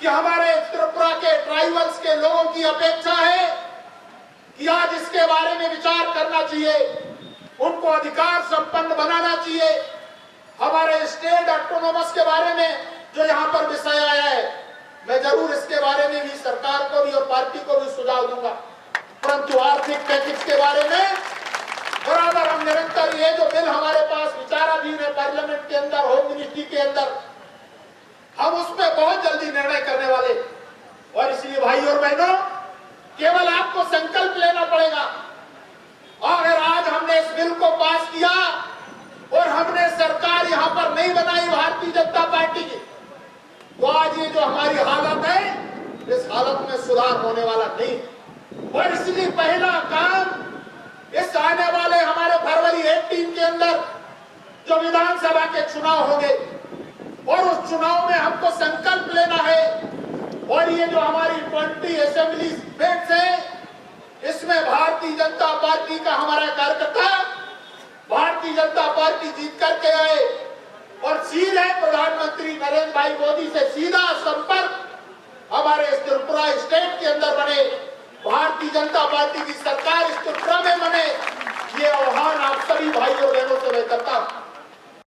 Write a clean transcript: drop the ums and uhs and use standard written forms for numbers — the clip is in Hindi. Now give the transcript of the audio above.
कि हमारे त्रिपुरा के ट्राइबल्स के लोगों की अपेक्षा है कि आज इसके बारे में विचार करना चाहिए, उनको अधिकार संपन्न बनाना चाहिए। हमारे स्टेट ऑटोनोमस के बारे में जो यहाँ पर विषय आया है, मैं जरूर इसके बारे में भी सरकार को भी और पार्टी को भी सुझाव दूंगा, परंतु आर्थिक पैकेज के बारे में बराबर हम निरंतर ये जो बिल हमारे पास विचाराधीन है पार्लियामेंट के अंदर, होम मिनिस्ट्री के अंदर, हम उस पर बहुत जल्दी निर्णय करने वाले। और इसलिए भाई और बहनों, केवल आपको संकल्प लेना पड़ेगा। अगर आज हमने इस बिल को पास किया और हमने सरकार यहाँ पर नहीं बनाई भारतीय जनता पार्टी की, तो आज ये जो हमारी हालत है, इस हालत में सुधार होने वाला नहीं। और इसलिए पहला काम, इस आने वाले हमारे फरवरी 18 के अंदर जो विधानसभा के चुनाव होंगे, और उस चुनाव में हमको संकल्प लेना है। और ये जो हमारी 20 असेंबली सीट्स है, इसमें भारतीय जनता पार्टी का हमारा कार्यकर्ता भारतीय जनता पार्टी जीत करके आए और सीधे प्रधानमंत्री नरेंद्र भाई मोदी से सीधा संपर्क हमारे इस त्रिपुरा स्टेट के अंदर बने, भारतीय जनता पार्टी की सरकार इस त्रिपुरा में बने, ये आह्वान आप सभी भाई और बहनों से मैं करता हूं।